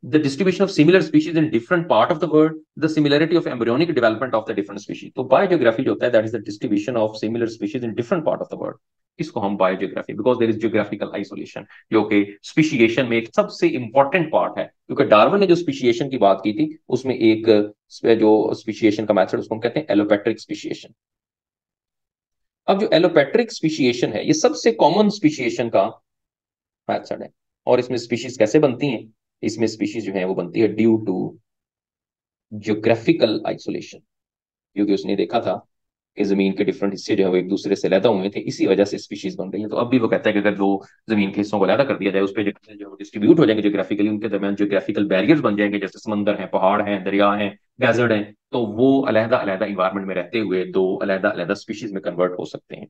the distribution of similar species in different part of the world, the similarity of embryonic development of the different species। तो बायोजियोग्राफी जो होता है that is the distribution of similar species in different part of the world, इसको हम biogeography, because there is geographical isolation, जो कि स्पीशिएशन में एक सबसे इंपॉर्टेंट पार्ट है। क्योंकि डार्विन ने जो स्पीशिएशन की बात की थी उसमें एक जो स्पीशिएशन का मेथड उसको हम कहते हैं एलोपैट्रिक स्पीशिएशन। अब जो एलोपैट्रिक स्पीशिएशन है ये सबसे कॉमन स्पीशिएशन का मेथड है। और इसमें स्पीशीज कैसे बनती हैं, इसमें स्पीशीज जो है वो बनती है ड्यू टू जियोग्राफिकल आइसोलेशन, क्योंकि उसने देखा था कि जमीन के डिफरेंट हिस्से जो है वो एक दूसरे से अलहदा हुए थे, इसी वजह से स्पीशीज बन रही है। तो अब भी वो कहता है कि अगर दो जमीन के हिस्सों को अलहदा कर दिया जाए, उस पर जो डिस्ट्रीब्यूट हो जाएंगे जियोग्राफिकली, उनके दरमियान जियोग्राफिकल बैरियर्स बन जाएंगे, जैसे समंदर है, पहाड़ है, दरिया है, डेजर्ट है, तो वो अलहदा अलहदा इन्वायरमेंट में रहते हुए दो अलहदा अलहदा स्पीशीज में कन्वर्ट हो सकते हैं।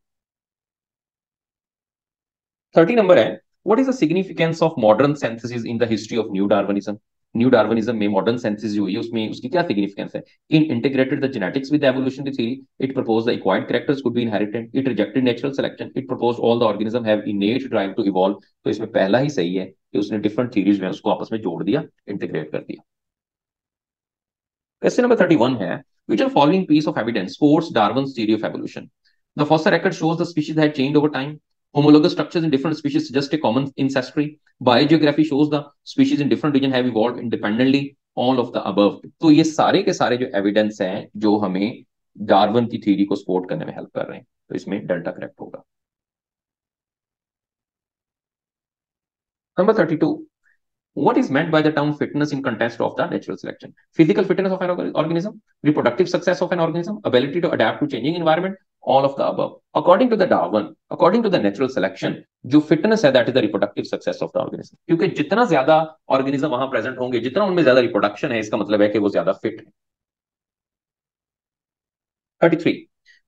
30 नंबर है, what is the significance of modern synthesis in the history of new Darwinism. New Darwinism में मॉडर्न सिंथेसिस जो हुई है उसमें उसकी क्या सिग्निफिकेंस है। In integrated the genetics with evolutionary theory, it propose the acquired characters could be inherited, it rejected natural selection, it propose all the organism have innate drive to evolve. तो इसमें पहला ही सही है कि उसने डिफरेंट थ्योरीज में उसको आपस में जोड़ दिया, इंटीग्रेट कर दिया। क्वेश्चन नंबर 31 है, which are following piece of evidence supports Darwin's theory of evolution? The fossil record shows the species had changed over time. Homologous structures in different species suggest a common ancestry. Biogeography shows the species in different region have evolved independently. All of the above. तो ये सारे के सारे जो एविडेंस हैं जो हमें डार्विन की थ्योरी को सपोर्ट करने में हेल्प कर रहे हैं, तो इसमें डेल्टा करेक्ट होगा। Number 32, what is meant by the term fitness in context of the natural selection? Physical fitness of an organism, reproductive success of an organism, ability to adapt to changing environment, all of the above. According to the Darwin, according to the natural selection, जो fitness है that is the reproductive success of the organism, क्योंकि जितना ज्यादा organism वहां present होंगे, जितना उनमें ज्यादा reproduction है, इसका मतलब है कि वो ज्यादा fit है। 33,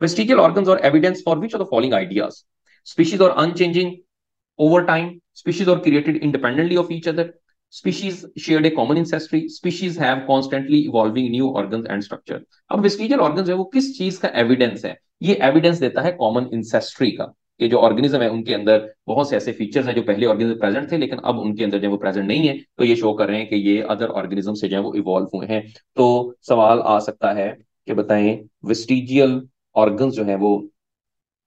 vestigial organs or evidence for which of the following ideas? Species are unchanging over time, species are created independently of each other, species shared a common ancestry, species have constantly evolving new organs and structure। अब वेस्टिजियल ऑर्गन्स है वो किस चीज का एविडेंस है, ये एविडेंस देता है कॉमन इंसेस्ट्री का, कि जो ऑर्गेनिज्म है उनके अंदर बहुत से ऐसे फीचर्स हैं जो पहले ऑर्गेनिज्म प्रेजेंट थे लेकिन अब उनके अंदर जो वो प्रेजेंट नहीं है, तो ये शो कर रहे हैं कि ये अदर ऑर्गेनिज्म से जो है वो इवॉल्व हुए हैं। तो सवाल आ सकता है कि बताएं वेस्टिजियल ऑर्गन्स जो है वो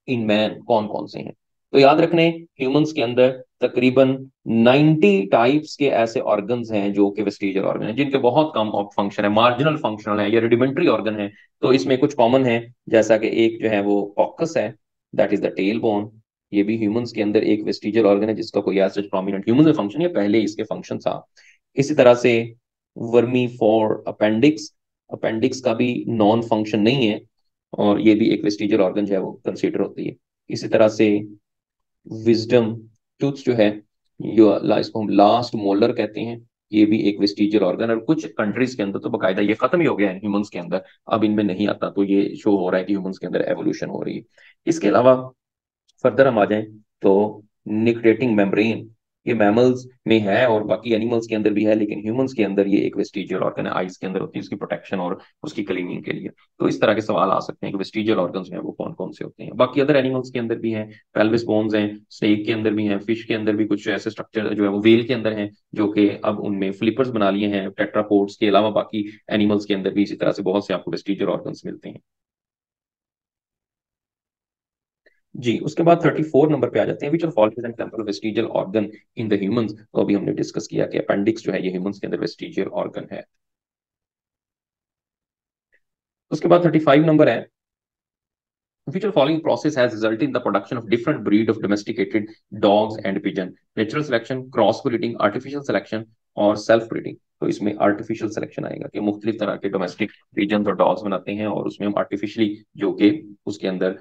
इन मैन कौन कौन से हैं। तो याद रखने ह्यूमंस के अंदर तकरीबन 90 टाइप्स के ऐसे ऑर्गन्स हैं जो कि वेस्टिजियल ऑर्गन हैं, जिनके बहुत कम फंक्शन है, मार्जिनल फंक्शनल है या रुडिमेंट्री ऑर्गन है। तो इसमें कुछ कॉमन है, जैसा कि एक जो है वो कॉकस है, that is the tail bone. ये भी ह्यूमंस के अंदर एक वेस्टिजियल ऑर्गन है जिसका कोई ऐसा प्रोमिनेंट ह्यूमन में फंक्शन है, पहले इसके फंक्शन था। इसी तरह से वर्मी फॉर अपेंडिक्स, अपेंडिक्स का भी नॉन फंक्शन नहीं है और ये भी एक वेस्टिजियल ऑर्गन जो है वो कंसीडर होती है। इसी तरह से विजडम टूथ जो है, जो इसको हम लास्ट मोलर कहते हैं, ये भी एक वेस्टिजियल ऑर्गन है। और कुछ कंट्रीज के अंदर तो बकायदा ये खत्म ही हो गया है ह्यूमंस के अंदर, अब इनमें नहीं आता, तो ये शो हो रहा है कि ह्यूमंस के अंदर एवोल्यूशन हो रही है। इसके अलावा फर्दर हम आ जाएं तो निक्लेटिंग मेम्ब्रेन, ये मैमल्स में है और बाकी एनिमल्स के अंदर भी है, लेकिन ह्यूमंस के अंदर ये एक वेस्टिजियल ऑर्गन है, आइज के अंदर होती है उसकी प्रोटेक्शन और उसकी क्लीनिंग के लिए। तो इस तरह के सवाल आ सकते हैं कि वेस्टिजियल ऑर्गन्स जो है वो कौन कौन से होते हैं। बाकी अदर एनिमल्स के अंदर भी हैं, पेल्विस बोन्स हैं, स्नेक के अंदर भी हैं, फिश के अंदर भी कुछ ऐसे स्ट्रक्चर जो है वो व्हेल के अंदर हैं, जो कि अब उनमें फ्लिपर्स बना लिए हैं। टेट्रापोड्स के अलावा बाकी एनिमल्स के अंदर भी इसी तरह से बहुत से आपको वेस्टिजियल ऑर्गन्स मिलते हैं। जी, उसके बाद 34 नंबर पे आ जाते हैं, which are following example of vestigial organ in the humans. तो अभी हमने डिस्कस किया कि अपेंडिक्स जो है ये ह्यूमंस के अंदर वेस्टिजियल ऑर्गन है। उसके बाद 35 नंबर है, which of following process has resulted in the production of different breed of domesticated dogs and pigeon? Natural selection, cross breeding, artificial selection और सेल्फ ब्रीडिंग। तो इसमें आर्टिफिशियल सिलेक्शन आएगा कि मुख्तलिफ तरह के डोमेस्टिक पिजन और डॉग्स बनाते हैं और उसमें हम आर्टिफिशियली जो कि उसके अंदर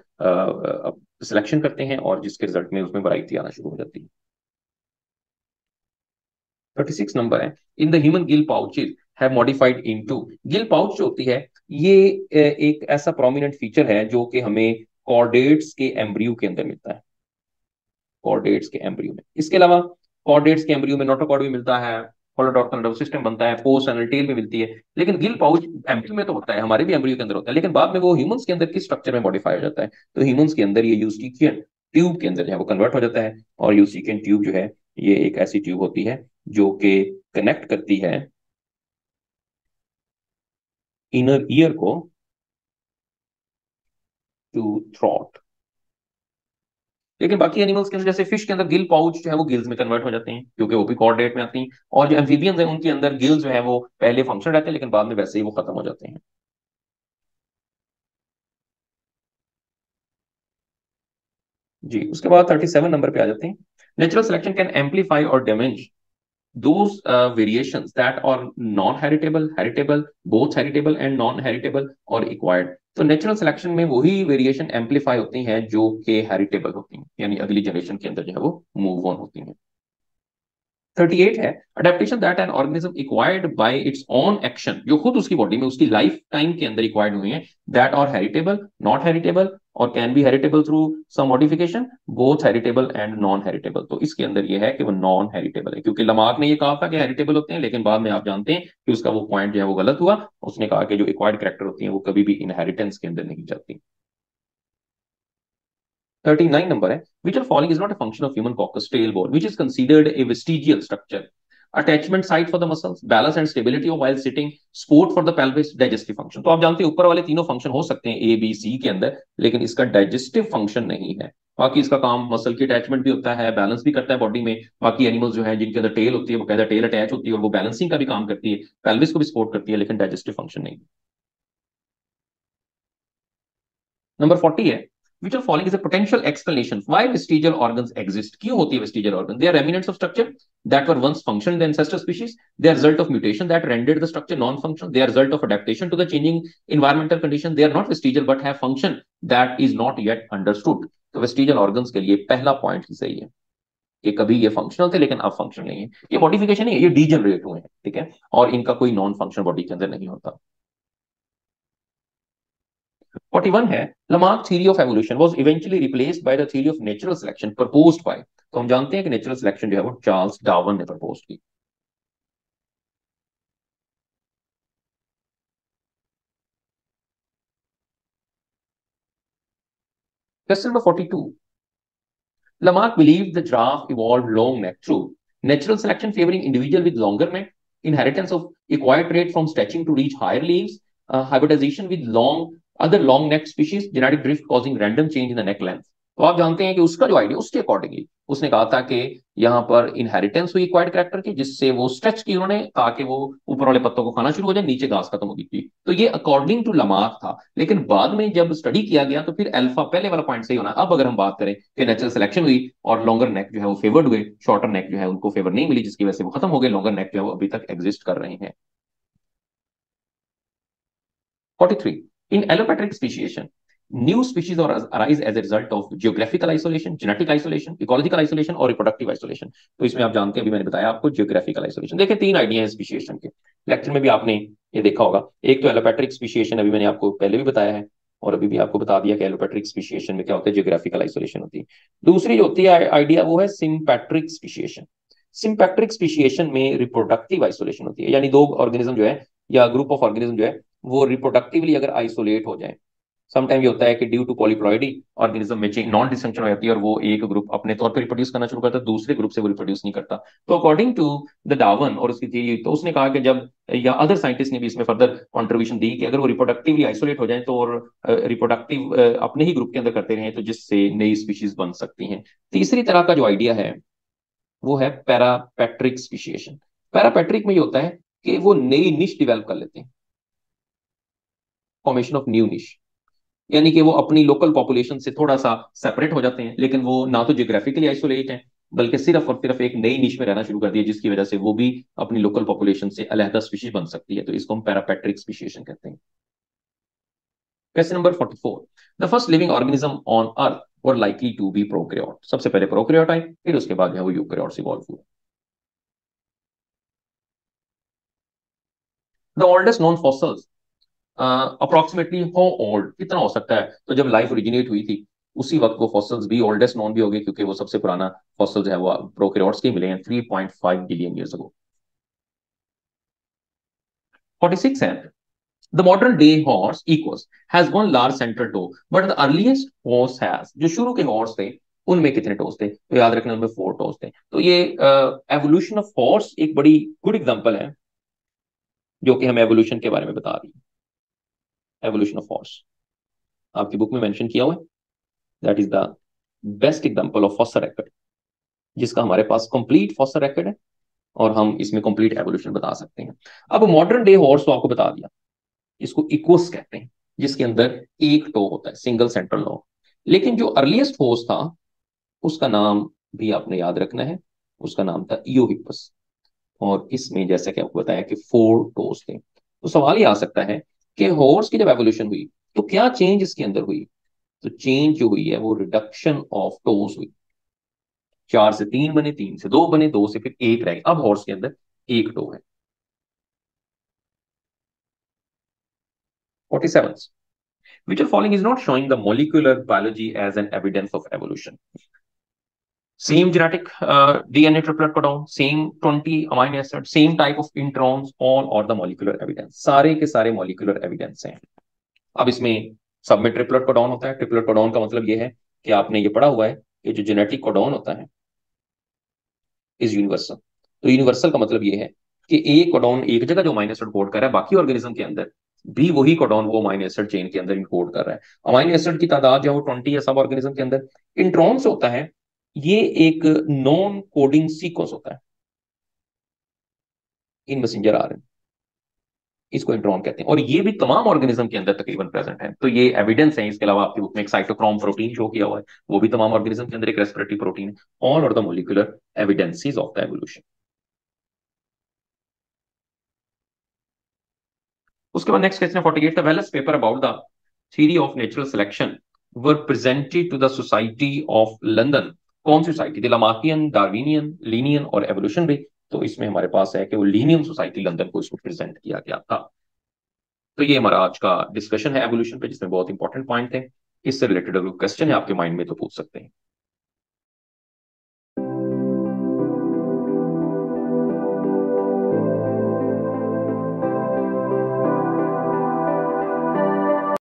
सिलेक्शन करते हैं और जिसके रिजल्ट में उसमें वैरायटी आना शुरू हो जाती है। 36 नंबर है, in the human Gill pouches have modified into. Gill pouch जो होती है ये एक ऐसा प्रोमिनेंट फीचर है जो कि हमें कॉर्डेट्स के एम्ब्रियो के अंदर मिलता है, कॉर्डेट्स के एम्ब्रियो में। इसके अलावा कॉर्डेट्स के एम्ब्रियो में नोटोकॉर्ड भी मिलता है, होलोडॉक्टल नर्वस सिस्टम बनता है, पोस्ट एनल टेल भी मिलती है। लेकिन गिल पाउच एम्ब्रियो में तो होता है, हमारे भी एम्ब्रियो के अंदर होता है, लेकिन बाद में वो ह्यूमंस के अंदर किस स्ट्रक्चर में मॉडिफाई हो जाता है, तो ह्यूमंस के अंदर ये यूस्टिकियन ट्यूब के अंदर जो है वो कन्वर्ट हो जाता है। और यूस्टिकियन ट्यूब जो है ये एक ऐसी ट्यूब होती है जो कि कनेक्ट करती है इनर ईयर को टू थ्रॉट। लेकिन बाकी एनिमल्स के अंदर जैसे फिश के अंदर गिल पाउच जो है वो गिल्स में कन्वर्ट हो जाते हैं क्योंकि वो भी कॉर्डेट में आती हैं। और जो एम्फीबियंस हैं उनके अंदर गिल्स जो है वो पहले फंक्शन रहते हैं लेकिन बाद में वैसे ही वो खत्म हो जाते हैं। जी, उसके बाद 37 नंबर पे आ जाते हैं, नेचुरल सिलेक्शन कैन एम्पलीफाई और damage those variations that are non-heritable, heritable, both heritable and non-heritable और acquired। तो नेचुरल सिलेक्शन में वही वेरिएशन एम्पलीफाई होती हैं जो कि हेरिटेबल होती हैं, यानी अगली जनरेशन के अंदर जो है वो मूव ऑन होती हैं। 38 है, adaptation that an organism acquired by its own action, जो खुद उसकी बॉडी में उसकी लाइफ टाइम के अंदर एक्वायर्ड हुए हैं, that are heritable, not heritable और can be heritable through some modification, both heritable and non heritable. तो इसके अंदर ये है कि वो नॉन हेरिटेबल है, क्योंकि लमार्क ने ये कहा था कि हेरिटेबल होते हैं, लेकिन बाद में आप जानते हैं कि उसका वो पॉइंट जो है वो गलत हुआ। उसने कहा कि जो एक्वायर्ड कैरेक्टर होती है वो कभी भी इनहेरिटेंस के अंदर नहीं जाती। 39 नंबर है, which are falling is not a function of human coccus tailbone, which is considered a vestigial structure, attachment site for the muscles, balance and stability of while sitting, support for the pelvis, digestive function। तो आप जानते हैं ऊपर वाले तीनों फंक्शन हो सकते हैं ए बी सी के अंदर, लेकिन इसका डाइजेस्टिव फंक्शन नहीं है। बाकी इसका काम मसल की अटैचमेंट भी होता है, बैलेंस भी करता है बॉडी में। बाकी एनिमल्स जो है जिनके अंदर टेल होती है वो कहता है टेल अटैच होती है और वो बैलेंसिंग का भी काम करती है, पेल्विस को भी सपोर्ट करती है, लेकिन डाइजेस्टिव फंक्शन नहीं। नंबर 40 है, which of following is a potential explanation why vestigial organs exist। क्यों होती है vestigial organ? They are remnants of structure that were once functional in the ancestor species, they are result of mutation that rendered the structure non-functional, they are result of adaptation to the changing environmental condition, they are not vestigial but have function that is not yet understood। तो vestigial organs के लिए पहला पॉइंट ही सही है कि कभी ये फंक्शनल थे लेकिन अब फंक्शनल नहीं है, ये मॉडिफिकेशन नहीं है, ये डीजनरेट हुए हैं, ठीक है, और इनका कोई नॉन फंक्शनल बॉडी के अंदर नहीं होता। 41 है, Lamarck theory of evolution was eventually replaced by the theory of natural selection proposed by। तो हम जानते हैं कि नेचुरल सिलेक्शन जो है वो चार्ल्स डार्विन ने प्रपोज की। Question number 42, Lamarck believed the giraffe evolved long neck through natural selection favoring individual with longer neck, inheritance of acquired trait from stretching to reach higher leaves, hybridization with long other long neck species, genetic drift causing random change in the neck length। तो आप जानते हैं कि उसका जो आइडिया उसके अकॉर्डिंगली उसने कहा था कि यहाँ पर इनहेरिटेंस हुई एक्वायर्ड कैरेक्टर की, जिससे वो स्ट्रेच की उन्होंने, ताकि वो ऊपर वाले पत्तों को खाना शुरू हो जाए, नीचे घास खत्म होगी थी। तो ये अकॉर्डिंग टू लमार्क था, लेकिन बाद में जब स्टडी किया गया तो फिर अल्फा पहले वाला पॉइंट सही होना। अब अगर हम बात करें कि नेचुरल सिलेक्शन हुई और लॉन्गर नेक जो है वो फेवर्ड हुए, शॉर्टर नेक जो है उनको फेवर नहीं मिली, जिसकी वजह से वो खत्म हो गए, लॉन्गर नेक जो है वो अभी तक एग्जिस्ट कर रहे हैं। 43, in allopatric speciation new species or arise as a result of geographical isolation, genetic isolation, ecological isolation और reproductive isolation। तो इसमें आप जानते हैं, अभी मैंने बताया आपको geographical isolation। देखिए तीन आइडिया है स्पीशिएशन के, लेक्चर में भी आपने ये देखा होगा। एक तो एलोपैट्रिक स्पीशिएशन, अभी मैंने आपको पहले भी बताया है और अभी भी आपको बता दिया कि एलोपैट्रिक स्पीशिएशन में क्या होता है, जियोग्राफिकल आइसोलेशन होती है। दूसरी जो होती है आइडिया वो है सिम्पैट्रिक स्पीशिएशन। सिम्पैक्ट्रिक स्पीशिएशन में रिप्रोडक्टिव आइसोलेशन होती है, यानी दो ऑर्गेनिज्म जो है या ग्रुप ऑफ ऑर्गेनिज्म जो है वो रिप्रोडक्टिवली अगर आइसोलेट हो जाए। समटाइम ये होता है कि ड्यू टू पॉलीप्लॉइडी ऑर्गेनिज्म में नॉन डिसफंक्शन हो जाती है और वो एक ग्रुप अपने तौर पर रिप्रोड्यूस करना शुरू करता है, दूसरे ग्रुप से वो रिप्रोड्यूस नहीं करता। तो अकॉर्डिंग टू द डार्विन और उसकी थ्योरी, तो उसने कहा कि जब, या अदर साइंटिस्ट ने भी इसमें फर्दर कंट्रीब्यूशन दी कि अगर वो रिप्रोडक्टिवली आइसोलेट हो जाए तो, और रिप्रोडक्टिव अपने ही ग्रुप के अंदर करते रहें, तो जिससे नई स्पीशीज बन सकती हैं। तीसरी तरह का जो आइडिया है वो है पैरापेट्रिक स्पीशिएशन। पैरापेट्रिक में ये होता है कि वो नई निश डेवलप कर लेते हैं, फॉर्मेशन ऑफ न्यू निश, यानी कि वो अपनी लोकल पॉपुलेशन से थोड़ा सा सेपरेट हो जाते हैं, लेकिन वो ना तो जियोग्राफिकली आइसोलेट हैं, बल्कि सिर्फ और सिर्फ एक नई निश में रहना शुरू कर दिया, जिसकी वजह से वो भी अपनी लोकल पॉपुलेशन से अलहदा स्पीशीज बन सकती है। तो इसको हम पैरापेट्रिक स्पीशिएशन कहते हैं। Question number 44, the first living organism on earth were likely to be prokaryote. सबसे पहले प्रोकैरियोट आए, फिर उसके बाद जो है वो यूकैरियोट्स इवॉल्व हुए। The oldest non fossils approximately how old, कितना हो सकता है? तो जब लाइफ ओरिजिनेट हुई थी उसी वक्त वो फॉसिल्स भी ओल्डेस्ट नॉन भी हो गए, क्योंकि वो सबसे पुराना फॉसिल्स है वो प्रोकैरियोट्स के मिले हैं 3.5 बिलियन ईयर्स अगो। 46 है, the modern day horse Equus has one large central toe but the earliest horse has, जो शुरू के हॉर्स थे उनमें कितने टोस थे? तो याद रखना उनमें 4 टोस थे। तो ये एवोल्यूशन ऑफ हॉर्स एक बड़ी गुड एग्जांपल है जो कि हमें एवोल्यूशन के बारे में बता रही है। एवोल्यूशन ऑफ हॉर्स आपकी बुक में मेंशन किया हुआ है, that is the best example of foster record, जिसका हमारे पास कंप्लीट फॉस्टर रेकॉर्ड है और हम इसमें कंप्लीट एवोल्यूशन बता सकते हैं। अब मॉडर्न डे हॉर्स तो आपको बता दिया, इसको इक्वस कहते हैं, जिसके अंदर एक टो होता है, सिंगल सेंट्रल लो। लेकिन जो अर्लीस्ट हॉर्स था उसका नाम भी आपने याद रखना है, उसका नाम था इयोहिपस, और इसमें जैसा कि आपको बताया कि 4 टोस थे। तो सवाल ये आ सकता है कि हॉर्स की जब एवोल्यूशन हुई तो क्या चेंज इसके अंदर हुई? तो चेंज जो हुई है वो रिडक्शन ऑफ टोस हुई। 4 से 3 बने, 3 से 2 बने, 2 से फिर 1 रह गया, अब हॉर्स के अंदर एक टो है। 47, which of following is not showing the molecular biology as an evidence of evolution? Same genetic DNA triplet codon, same 20 amino acid, same type of introns, all or the molecular evidence, सारे के सारे molecular evidence हैं। अब इसमें सब में ट्रिपलेट कोडॉन होता है। ट्रिपलेट कोडॉन का मतलब ये है कि आपने ये पढ़ा हुआ है कि जो जेनेटिक कोडॉन होता है इज यूनिवर्सल। तो यूनिवर्सल का मतलब ये है कि एक कोडॉन एक जगह जो अमीनो एसिड कोड कर रहा है, बाकी ऑर्गेनिज्म के अंदर भी वही कोडॉन वो अमीनो एसिड चेन के अंदर इनकोड कर रहा है। अमीनो एसिड की तादाद जो है वो 20 है सब ऑर्गेनिज्म के अंदर। इंट्रॉन्स होता है ये एक नॉन कोडिंग सीक्वेंस होता है इन मैसेंजर आरएनए, इसको इंट्रॉन कहते हैं, और ये भी तमाम ऑर्गेनिज्म के अंदर तकरीबन प्रेजेंट है। तो ये एविडेंस है। इसके अलावा आपकी बुक में एक साइटोक्रोम प्रोटीन शो किया हुआ है, वो भी तमाम ऑर्गेनिज्म के अंदर एक रेस्पिरेटरी प्रोटीन है। ऑल और the molecular evidences of the evolution. उसके बाद नेक्स्ट क्वेश्चन है 48, the Wallace paper about the theory of natural selection were presented to the society of London. कौन सी सोसाइटी थी? लामार्कियन, डार्विनियन, लीनियन और एवोल्यूशनरी। तो इसमें हमारे पास है कि वो लीनियन सोसाइटी लंदन को इसको प्रेजेंट किया गया था। तो ये हमारा आज का डिस्कशन है एवोल्यूशन पे, जिसमें बहुत इंपॉर्टेंट पॉइंट थे। इससे रिलेटेड अगर क्वेश्चन है आपके माइंड में तो पूछ सकते हैं।